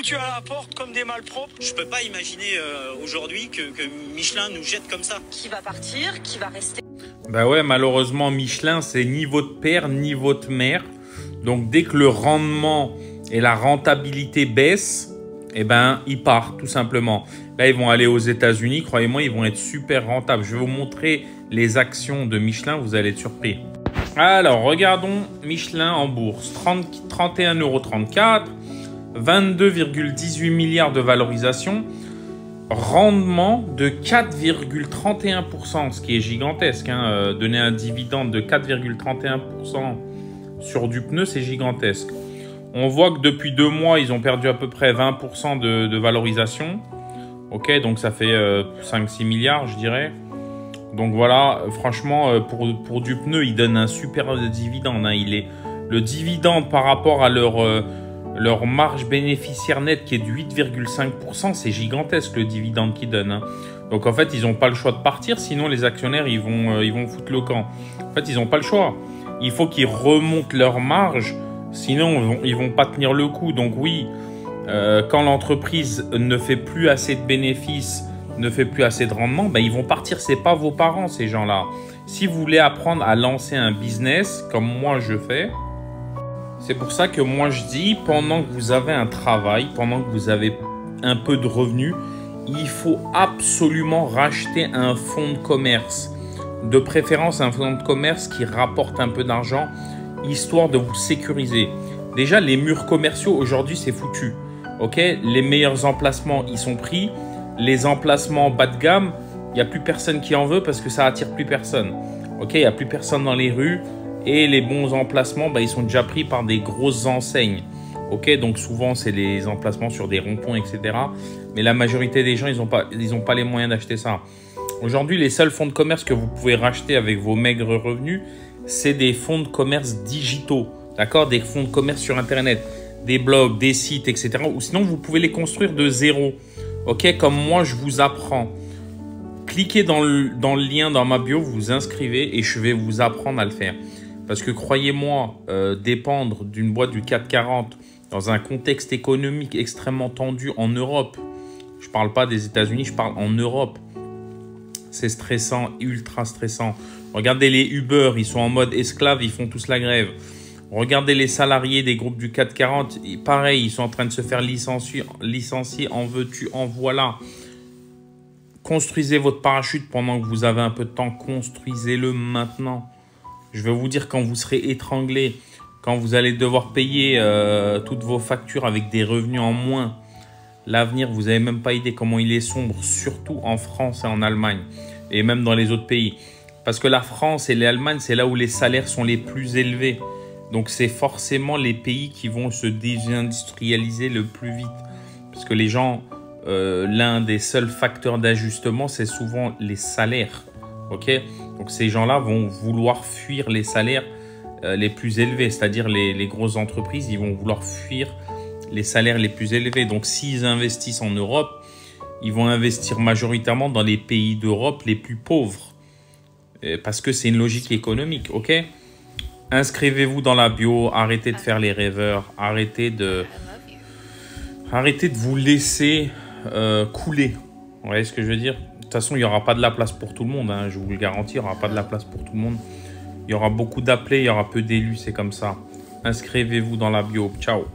foutus à la porte comme des malpropres. Je peux pas imaginer aujourd'hui que Michelin nous jette comme ça. Qui va partir, qui va rester. Bah ouais, malheureusement, Michelin, c'est ni votre père, ni votre mère. Donc, dès que le rendement et la rentabilité baissent, eh ben, ils partent, tout simplement. Là, ils vont aller aux États-Unis. Croyez-moi, ils vont être super rentables. Je vais vous montrer les actions de Michelin. Vous allez être surpris. Alors, regardons Michelin en bourse. 31,34 €, 22,18 milliards de valorisation. Rendement de 4,31%, ce qui est gigantesque. Donner un dividende de 4,31% sur du pneu, c'est gigantesque. On voit que depuis 2 mois, ils ont perdu à peu près 20% de valorisation. Ok, donc ça fait 5-6 milliards, je dirais. Donc voilà, franchement, pour du pneu, ils donnent un super dividende. Le dividende par rapport à leur marge bénéficiaire nette qui est de 8,5%, c'est gigantesque le dividende qu'ils donnent. Donc en fait, ils n'ont pas le choix de partir, sinon les actionnaires, ils vont foutre le camp. En fait, ils n'ont pas le choix. Il faut qu'ils remontent leur marge, sinon ils vont pas tenir le coup. Donc oui, quand l'entreprise ne fait plus assez de bénéfices, ne fait plus assez de rendement, ben ils vont partir. C'est pas vos parents, ces gens-là. Si vous voulez apprendre à lancer un business, comme moi je fais, c'est pour ça que moi je dis, pendant que vous avez un travail, pendant que vous avez un peu de revenus, il faut absolument racheter un fonds de commerce. De préférence un fonds de commerce qui rapporte un peu d'argent, histoire de vous sécuriser. Déjà, les murs commerciaux, aujourd'hui, c'est foutu. Ok, les meilleurs emplacements, ils sont pris. Les emplacements bas de gamme, il n'y a plus personne qui en veut parce que ça attire plus personne. Ok, il n'y a plus personne dans les rues. Et les bons emplacements, ils sont déjà pris par des grosses enseignes. Ok, donc souvent, c'est les emplacements sur des ronds-points, etc. Mais la majorité des gens, ils n'ont pas les moyens d'acheter ça. Aujourd'hui, les seuls fonds de commerce que vous pouvez racheter avec vos maigres revenus, c'est des fonds de commerce digitaux. D'accord, des fonds de commerce sur Internet, des blogs, des sites, etc. Ou sinon, vous pouvez les construire de zéro. Ok, comme moi, je vous apprends. Cliquez dans le lien dans ma bio, vous vous inscrivez et je vais vous apprendre à le faire. Parce que croyez-moi, dépendre d'une boîte du CAC 40 dans un contexte économique extrêmement tendu en Europe, je ne parle pas des États-Unis, je parle en Europe, c'est stressant, ultra stressant. Regardez les Uber, ils sont en mode esclave, ils font tous la grève. Regardez les salariés des groupes du CAC 40, pareil, ils sont en train de se faire licencier, en veux-tu, en voilà. Construisez votre parachute pendant que vous avez un peu de temps, construisez-le maintenant. Je vais vous dire, quand vous serez étranglé, quand vous allez devoir payer toutes vos factures avec des revenus en moins, l'avenir, vous n'avez même pas idée comment il est sombre, surtout en France et en Allemagne, et même dans les autres pays. Parce que la France et l'Allemagne, c'est là où les salaires sont les plus élevés. Donc, c'est forcément les pays qui vont se désindustrialiser le plus vite. Parce que les gens, l'un des seuls facteurs d'ajustement, c'est souvent les salaires. Ok, donc ces gens-là vont vouloir fuir les salaires les plus élevés, c'est-à-dire les grosses entreprises, ils vont vouloir fuir les salaires les plus élevés. Donc s'ils investissent en Europe, ils vont investir majoritairement dans les pays d'Europe les plus pauvres, parce que c'est une logique économique. Ok, inscrivez-vous dans la bio, arrêtez de faire les rêveurs, arrêtez de vous laisser couler. Vous voyez ce que je veux dire? De toute façon, il n'y aura pas de la place pour tout le monde, je vous le garantis, il n'y aura pas de la place pour tout le monde. Il y aura beaucoup d'appelés, il y aura peu d'élus, c'est comme ça. Inscrivez-vous dans la bio. Ciao.